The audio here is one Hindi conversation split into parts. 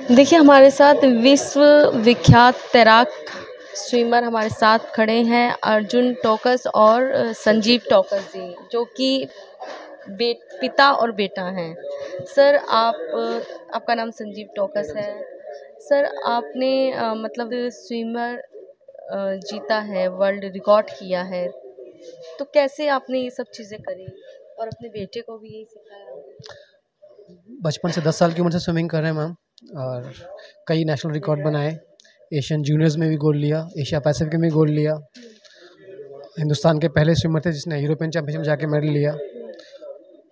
देखिए, हमारे साथ विश्व विख्यात तैराक स्विमर हमारे साथ खड़े हैं, अर्जुन टोकस और संजीव टोकस जी, जो कि पिता और बेटा हैं। सर, आपका नाम संजीव टोकस है। सर, आपने मतलब स्विमर जीता है, वर्ल्ड रिकॉर्ड किया है, तो कैसे आपने ये सब चीज़ें करी और अपने बेटे को भी यही सिखाया? बचपन से 10 साल की उम्र से स्विमिंग कर रहे हैं मैम, और कई नेशनल रिकॉर्ड बनाए। एशियन जूनियर्स में भी गोल्ड लिया, एशिया पैसिफिक में भी गोल्ड लिया। हिंदुस्तान के पहले स्विमर थे जिसने यूरोपियन चैंपियनशिप जाके मेडल लिया।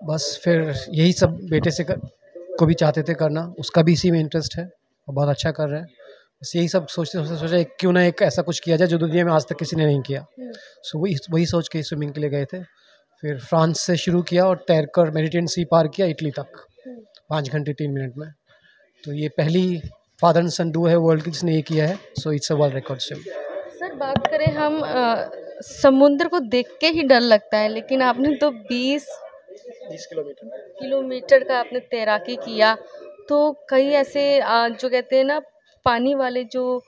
बस फिर यही सब बेटे से को भी चाहते थे करना, उसका भी इसी में इंटरेस्ट है और बहुत अच्छा कर रहे हैं। बस यही सब सोचते सोचते सोचा क्यों ना एक ऐसा कुछ किया जाए जो दुनिया में आज तक किसी ने नहीं किया। सो वही सोच के स्विमिंग के लिए गए थे। फिर फ्रांस से शुरू किया और तैरकर मेडिटेरियन सी पार किया इटली तक 5 घंटे 3 मिनट में। तो ये पहली फादर एंड सन डू है वर्ल्ड की जिसने ये किया है। So it's a world record swim. Sir, बात करें हम समुद्र को देख के ही डर लगता है, लेकिन आपने तो 20 किलोमीटर का आपने तैराकी किया। तो कई ऐसे जो कहते हैं ना, पानी वाले जो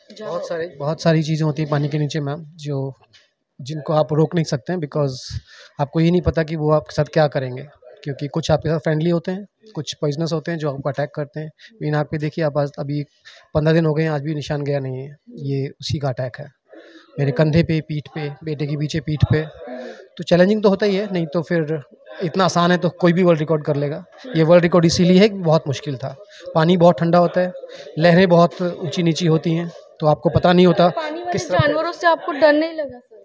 बहुत सारी चीज़ें होती हैं पानी के नीचे मैम, जो जिनको आप रोक नहीं सकते हैं, बिकॉज आपको ये नहीं पता कि वो आपके साथ क्या करेंगे। क्योंकि कुछ आपके साथ फ्रेंडली होते हैं, कुछ पॉइजनस होते हैं जो आपको अटैक करते हैं। लेकिन आप पे देखिए, आप आज अभी 15 दिन हो गए हैं, आज भी निशान गया नहीं है। ये उसी का अटैक है, मेरे कंधे पे, पीठ पे, बेटे के पीछे पीठ पे। तो चैलेंजिंग तो होता ही है, नहीं तो फिर इतना आसान है तो कोई भी वर्ल्ड रिकॉर्ड कर लेगा। ये वर्ल्ड रिकॉर्ड इसीलिए है कि बहुत मुश्किल था। पानी बहुत ठंडा होता है, लहरें बहुत ऊंची नीची होती हैं, तो आपको पता नहीं होता पानी वाले किस तरफ। जानवरों से आपको डर नहीं लगा सर?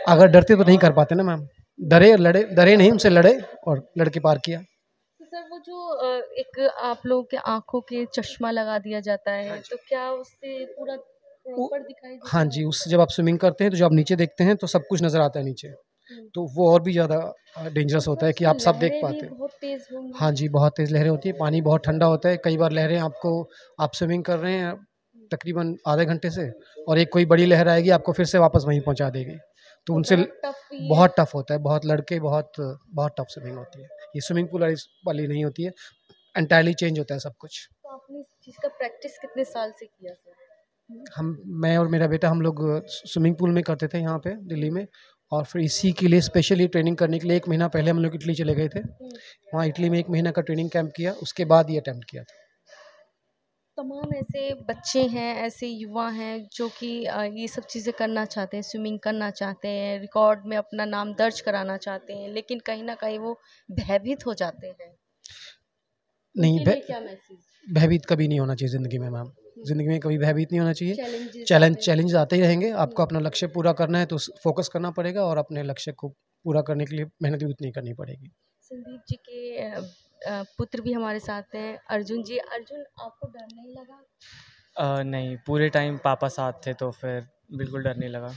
अगर डरते तो नहीं कर पाते ना मैम। डरे नहीं, उनसे लड़े और लड़के पार किया। तो सर, वो जो एक आप लोगों के आंखों के चश्मा लगा दिया जाता है, तो क्या उससे पूरा प्रॉपर दिखाई देता हाँ है? जी, उससे जब आप स्विमिंग करते हैं तो जब आप नीचे देखते हैं तो सब कुछ नज़र आता है नीचे। तो वो और भी ज़्यादा डेंजरस होता है कि आप सब देख लहरें भी पाते हैं। बहुत तेज होंगी। हाँ जी, बहुत तेज़ लहरें होती हैं, पानी बहुत ठंडा होता है। कई बार लहरें आपको, आप स्विमिंग कर रहे हैं तकरीबन आधे घंटे से, और एक कोई बड़ी लहर आएगी आपको फिर से वापस वहीं पहुँचा देगी। तो उनसे बहुत टफ होता है, बहुत लड़के बहुत बहुत टफ स्विमिंग होती है। ये स्विमिंग पूल वाली नहीं होती है, एंटायरली चेंज होता है सब कुछ। तो आपने इस चीज़ का प्रैक्टिस कितने साल से किया सर? मैं और मेरा बेटा हम लोग स्विमिंग पूल में करते थे यहाँ पे दिल्ली में। और फिर इसी के लिए स्पेशली ट्रेनिंग करने के लिए 1 महीना पहले हम लोग इटली चले गए थे। वहाँ इटली में 1 महीना का ट्रेनिंग कैंप किया, उसके बाद ये अटेम्प्ट किया था। तमाम ऐसे बच्चे हैं, ऐसे युवा हैं जो कि ये सब चीज़ें करना चाहते हैं, स्विमिंग करना चाहते हैं, रिकॉर्ड में अपना नाम दर्ज कराना चाहते हैं, लेकिन कहीं न कहीं वो भयभीत हो जाते हैं। नहीं, उनके लिए क्या मैसेज? भयभीत कभी नहीं होना चाहिए ज़िंदगी में मैम। ज़िंदगी में कभी भयभीत नहीं होना चाहिए। चैलेंजेस आते हैं। चैलेंज आते ही रहेंगे। आपको अपना लक्ष्य पूरा करना है तो फोकस करना पड़ेगा, और अपने लक्ष्य को पूरा करने के लिए मेहनत भी उतनी करनी पड़ेगी। संदीप जी के पुत्र भी हमारे साथ हैं, अर्जुन जी। अर्जुन, आपको डर नहीं लगा? नहीं, पूरे टाइम पापा साथ थे तो फिर बिल्कुल डर नहीं लगा।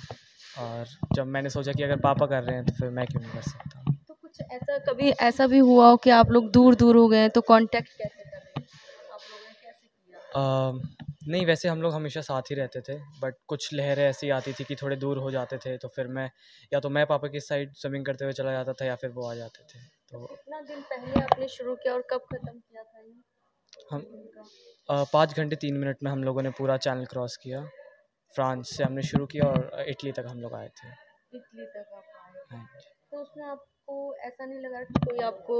और जब मैंने सोचा कि अगर पापा कर रहे हैं तो फिर मैं क्यों नहीं कर सकता। तो कुछ ऐसा कभी ऐसा भी हुआ हो कि आप लोग दूर-दूर हो गए हैं, तो कांटेक्ट कैसे कर रहे हैं? आप लोगों ने कैसे किया? नहीं, वैसे हम लोग हमेशा साथ ही रहते थे, बट कुछ लहरें ऐसी आती थी कि थोड़े दूर हो जाते थे, तो फिर मैं पापा की साइड स्विमिंग करते हुए चला जाता था या फिर वो आ जाते थे। तो कितना दिन पहले आपने शुरू किया और कब खत्म किया था ये हम स्विमिंग का? 5 घंटे 3 मिनट में हम लोगों ने पूरा चैनल क्रॉस किया। फ्रांस से हमने शुरू किया और इटली तक हम लोग आए थे। इटली तक आप आए थे। हाँ जी। तो उसमें आपको ऐसा नहीं लगा कि कोई आपको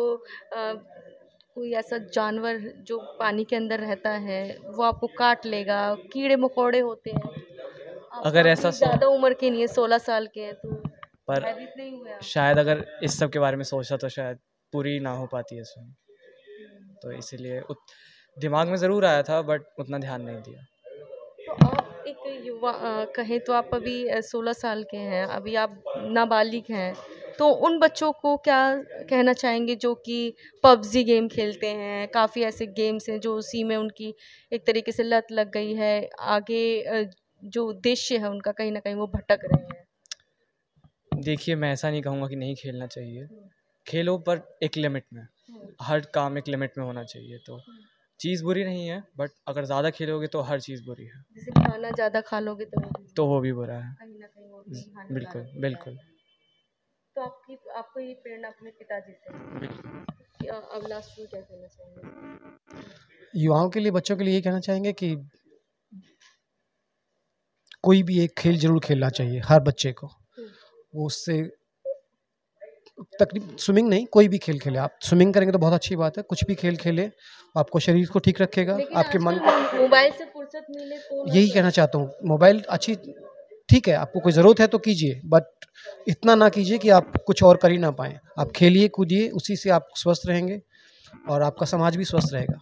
कोई ऐसा जानवर जो पानी के अंदर रहता है, वो आपको काट लेगा? कीड़े-मकोड़े होते हैं। आप तो अगर ऐसा अभी ज़्यादा उम्र के नहीं है, 16 साल के हैं, तो पर भयभीत नहीं हुए आप? शायद अगर इस सब के बारे में सोचा तो शायद पूरी ना हो पाती है स्विमिंग। तो इसीलिए दिमाग में ज़रूर आया था बट उतना ध्यान नहीं दिया। तो आप एक युवा कहें तो आप अभी 16 साल के हैं, अभी आप नाबालिग हैं, तो उन बच्चों को क्या कहना चाहेंगे जो कि पबजी गेम खेलते हैं? काफ़ी ऐसे गेम्स हैं जो उसी में उनकी एक तरीके से लत लग गई है, आगे जो उद्देश्य है उनका कहीं न कहीं वो भटक रहे हैं। देखिए, मैं ऐसा नहीं कहूँगा कि नहीं खेलना चाहिए। खेलो पर एक लिमिट में। हर काम एक लिमिट में होना चाहिए। तो चीज़ बुरी नहीं है बट अगर ज़्यादा खेलोगे तो हर चीज़ बुरी है। जैसे खाना ज़्यादा खा लोगे तो वो भी बुरा है। कहीं न कहीं वो भी बिल्कुल, हानिकारक होता है। बिल्कुल। तो आपको ये प्रेरणा अपने पिताजी से है। कि अब लास्ट में क्या कहना चाहेंगे? युवाओं के लिए, बच्चों के लिए ये कहना चाहेंगे कि कोई भी एक खेल ज़रूर खेलना चाहिए हर बच्चे को। वो उससे तकरीब स्विमिंग नहीं, कोई भी खेल खेलें आप। स्विमिंग करेंगे तो बहुत अच्छी बात है, कुछ भी खेल खेलें, आपको शरीर को ठीक रखेगा, लेकिन आपके मन को। आजकल मोबाइल से फुर्सत मिले तो ना यही करें। कहना चाहता हूँ, मोबाइल अच्छी ठीक है, आपको कोई ज़रूरत है तो कीजिए, बट इतना ना कीजिए कि आप कुछ और कर ही ना पाएँ। आप खेलिए, कूदिए, उसी से आप स्वस्थ रहेंगे और आपका समाज भी स्वस्थ रहेगा।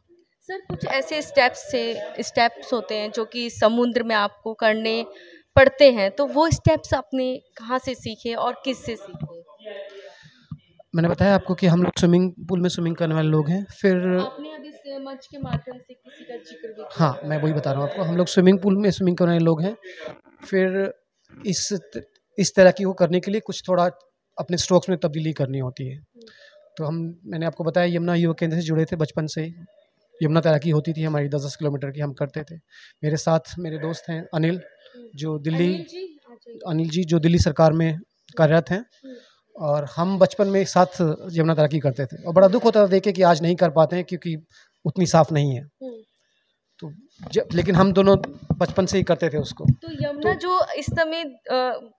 सर कुछ ऐसे स्टेप्स होते हैं जो कि समुद्र में आपको करने पड़ते हैं, तो वो स्टेप्स आपने कहाँ से सीखे और किससे सीखे? मैंने बताया आपको कि हम लोग स्विमिंग पूल में स्विमिंग करने वाले लोग हैं, फिर आपने अभी इस मंच के माध्यम से किसी का जिक्र भी किया। हाँ, मैं वही बता रहा हूँ आपको, हम लोग स्विमिंग पूल में स्विमिंग करने वाले लोग हैं। फिर इस तैराकी को करने के लिए कुछ थोड़ा अपने स्ट्रोक्स में तब्दीली करनी होती है। तो मैंने आपको बताया यमुना युवा केंद्र से जुड़े थे बचपन से ही। यमुना तैराकी होती थी हमारी 10-10 किलोमीटर की, हम करते थे। मेरे साथ मेरे दोस्त हैं अनिल, जो दिल्ली अनिल जी जो दिल्ली सरकार में कार्यरत हैं, और हम बचपन में एक साथ यमुना तैराकी करते थे और बड़ा दुःख होता था देख के कि आज नहीं कर पाते हैं क्योंकि उतनी साफ़ नहीं है। तो लेकिन हम दोनों बचपन से ही करते थे उसको। तो यमुना जो इस समय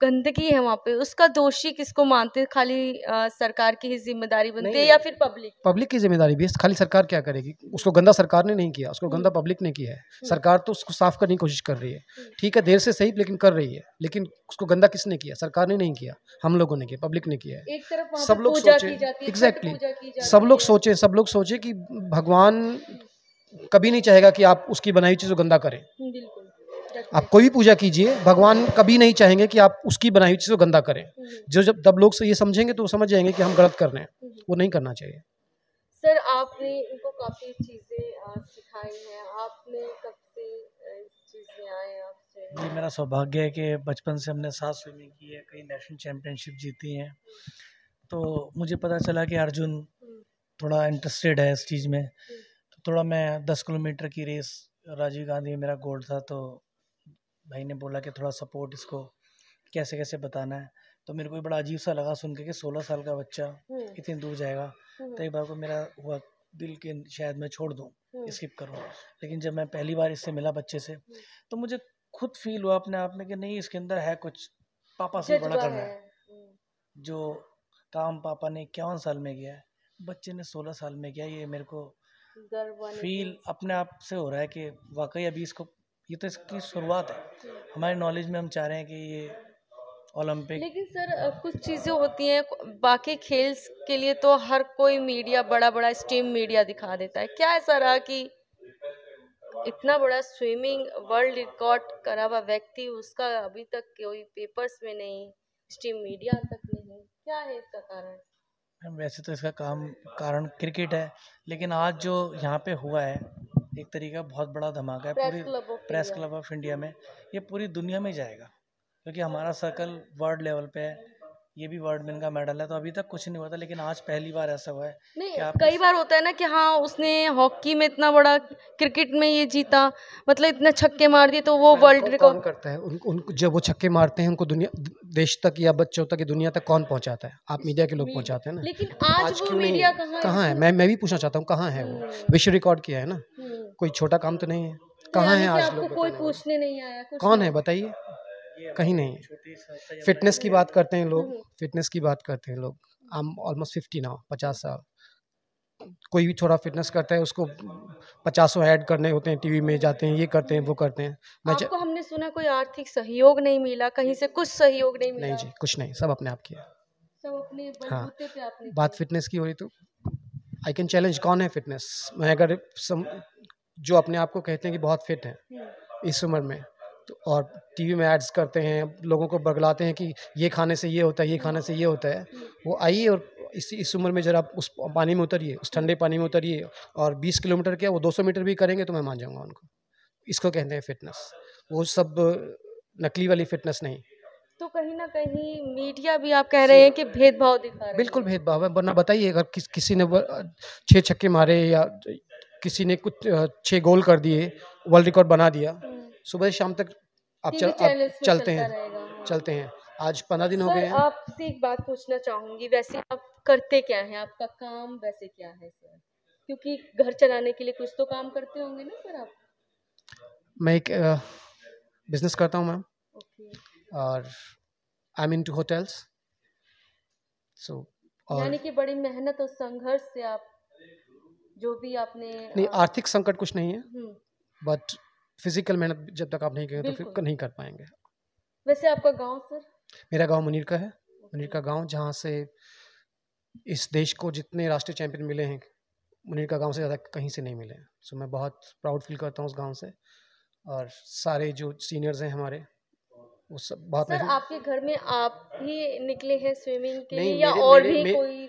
गंदगी है वहाँ पे, उसका दोषी किसको मानते हैं? खाली सरकार की ही जिम्मेदारी बनती है या फिर पब्लिक की जिम्मेदारी भी है। खाली सरकार क्या करेगी? उसको गंदा सरकार ने नहीं किया, उसको गंदा पब्लिक ने किया है। सरकार तो उसको साफ करने की कोशिश कर रही है, ठीक है, देर से सही लेकिन कर रही है। लेकिन उसको गंदा किसने किया? सरकार ने नहीं किया, हम लोगों ने किया, पब्लिक ने किया है। एक तरफ वहाँ सब पे लोग पूजा सोचे, की जाती है, छठ एग्जैक्टली, पूजा की जाती सब लोग सोचे कि भगवान कभी नहीं चाहेगा कि आप उसकी बनाई चीज़ को गंदा करें। बिल्कुल। आप कोई भी पूजा कीजिए, भगवान कभी नहीं चाहेंगे कि आप उसकी बनाई हुई चीज़ को गंदा करें। जब तब लोग से ये समझेंगे तो वो समझ जाएंगे कि हम गलत कर रहे हैं, वो नहीं करना चाहिए। सर आपने इनको काफ़ी चीज़ें सिखाई हैं, आपने कब से इस चीज़ में आए आपसे? जी, मेरा सौभाग्य है कि बचपन से हमने साथ स्विमिंग की है, कई नेशनल चैम्पियनशिप जीती हैं। तो मुझे पता चला कि अर्जुन थोड़ा इंटरेस्टेड है इस चीज़ में। तो थोड़ा मैं 10 किलोमीटर की रेस, राजीव गांधी में मेरा गोल्ड था, तो भाई ने बोला कि थोड़ा सपोर्ट इसको, कैसे कैसे बताना है। तो मेरे को भी बड़ा अजीब सा लगा सुन के कि 16 साल का बच्चा इतनी दूर जाएगा। तो एक बार को मेरा हुआ दिल के शायद मैं छोड़ दूँ, स्किप करूँ। लेकिन जब मैं पहली बार इससे मिला बच्चे से, तो मुझे खुद फील हुआ अपने आप में कि नहीं, इसके अंदर है कुछ, पापा से बड़ा करना है। जो काम पापा ने 51 साल में किया है, बच्चे ने 16 साल में किया। ये मेरे को फील अपने आप से हो रहा है कि वाकई अभी इसको, ये तो इसकी शुरुआत है। हमारी नॉलेज में हम चाह रहे हैं कि ये ओलंपिक। लेकिन सर कुछ चीज़ें होती हैं, बाकी खेल के लिए तो हर कोई मीडिया बड़ा बड़ा स्ट्रीम मीडिया दिखा देता है। क्या ऐसा रहा कि इतना बड़ा स्विमिंग वर्ल्ड रिकॉर्ड करा हुआ व्यक्ति, उसका अभी तक कोई पेपर्स में नहीं, स्ट्रीम मीडिया तक नहीं? क्या है इसका कारण? वैसे तो इसका कारण क्रिकेट है, लेकिन आज जो यहाँ पे हुआ है एक तरीका बहुत बड़ा धमाका है। पूरी प्रेस क्लब ऑफ इंडिया में ये पूरी दुनिया में जाएगा, क्योंकि हमारा सर्कल वर्ल्ड लेवल पे है। ये भी वर्ल्ड में का मेडल है, तो अभी तक कुछ नहीं हुआ था, लेकिन आज पहली बार ऐसा हुआ है। नहीं, कई बार होता है ना कि हाँ उसने हॉकी में इतना बड़ा, क्रिकेट में ये जीता, मतलब इतने छक्के मार दिए तो वो वर्ल्ड रिकॉर्ड कौन करता है? उनको जब वो छक्के मारते हैं उनको दुनिया, देश तक या बच्चों तक या दुनिया तक कौन पहुंचाता है? आप मीडिया के लोग पहुंचाते हैं ना। लेकिन आज वो क्यों नहीं मीडिया है? कहाँ है? मैं भी पूछना चाहता हूँ, कहाँ है वो? विश्व रिकॉर्ड किया है ना, कोई छोटा काम तो नहीं है। कहाँ है आज लोग? कोई पूछने नहीं आया कुछ? कौन है बताइए? कहीं नहीं है। फिटनेस की बात करते हैं लोग, फिटनेस की बात करते हैं लोग। आई एम ऑलमोस्ट 50 नाउ, 50 साल। कोई भी थोड़ा फिटनेस करता है उसको 50 ऐड करने होते हैं, टीवी में जाते हैं, ये करते हैं, वो करते हैं। आपको हमने सुना कोई आर्थिक सहयोग नहीं मिला, कहीं से कुछ सहयोग नहीं मिला? नहीं जी, कुछ नहीं, सब अपने आप किया। सब अपने हाँ, बलबूते पे आपने बात फिटनेस की हो रही तो आई कैन चैलेंज, कौन है फिटनेस? मैं अगर जो अपने आप को कहते हैं कि बहुत फिट हैं इस उम्र में, तो और टीवी में एड्स करते हैं, लोगों को बगलाते हैं कि ये खाने से ये होता है, ये खाने से ये होता है, वो आइए और इस उम्र में जरा उस पानी में उतरिए, उस ठंडे पानी में उतरिए, और 20 किलोमीटर क्या वो 200 मीटर भी करेंगे तो मैं मान जाऊंगा उनको। इसको कहते हैं फिटनेस, वो सब नकली वाली फिटनेस नहीं। तो कहीं ना कहीं मीडिया भी आप कह रहे हैं कि भेदभाव दिखा रहे हैं? बिल्कुल भेदभाव है, वरना बताइए अगर किसी ने 6 छक्के मारे या किसी ने कुछ 6 गोल कर दिए, वर्ल्ड रिकॉर्ड बना दिया, सुबह से शाम तक आप चलते हैं। आज 15 दिन हो गए हैं। आपसे एक बात पूछना चाहूंगी, वैसे आप करते क्या हैं, आपका काम वैसे क्या है सर? क्योंकि घर चलाने के लिए कुछ तो काम करते होंगे ना सर आप? मैं एक बिजनेस करता हूँ मैम, ओके। और आई एम इनटू होटल्स। सो और यानी कि बड़ी मेहनत और संघर्ष से आप जो भी आपने नहीं, आर्थिक संकट कुछ नहीं है, हम्म, बट फिजिकल मेहनत जब तक आप नहीं करेंगे तो फिर बिल्कुल। नहीं कर पाएंगे। वैसे आपका गांव सर? मेरा गांव मुनीर का है, मुनीर का गांव, जहाँ से इस देश को जितने राष्ट्रीय चैंपियन मिले हैं, मुनीर का गांव से ज़्यादा कहीं से नहीं मिले हैं। सो मैं बहुत प्राउड फील करता हूँ उस गांव से, और सारे जो सीनियर्स हैं हमारे, वो सब बहुत सर आपके घर में आप ही निकले हैं स्विमिंग के नहीं, लिए या मेरे और मेरे भी मे, कोई?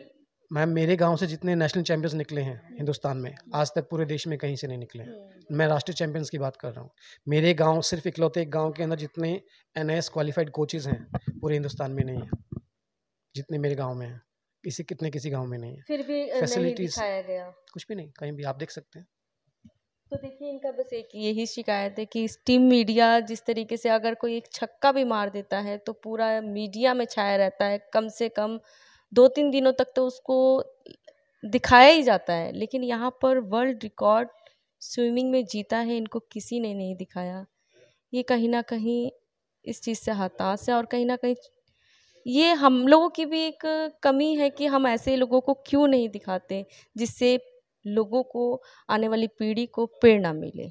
मैम मेरे गांव से जितने नेशनल चैंपियंस निकले हैं हिंदुस्तान में, आज तक पूरे देश में कहीं से नहीं निकले हैं। मैं राष्ट्रीय चैंपियंस की बात कर रहा हूँ। मेरे गांव सिर्फ इकलौते एक गांव के अंदर जितने NIS क्वालिफाइड कोचेज हैं पूरे हिंदुस्तान में नहीं है, जितने मेरे गांव में हैं। किसी गांव में नहीं है। फिर भी नहीं फैसिलिटीज दिखाया गया। कुछ भी नहीं, कहीं भी आप देख सकते हैं। तो देखिए इनका बस एक यही शिकायत है कि टीम मीडिया जिस तरीके से अगर कोई एक छक्का भी मार देता है तो पूरा मीडिया में छाया रहता है, कम से कम 2-3 दिनों तक तो उसको दिखाया ही जाता है। लेकिन यहाँ पर वर्ल्ड रिकॉर्ड स्विमिंग में जीता है, इनको किसी ने नहीं दिखाया। ये कहीं ना कहीं इस चीज़ से हताश है, और कहीं ना कहीं ये हम लोगों की भी एक कमी है कि हम ऐसे लोगों को क्यों नहीं दिखाते जिससे लोगों को, आने वाली पीढ़ी को प्रेरणा मिले।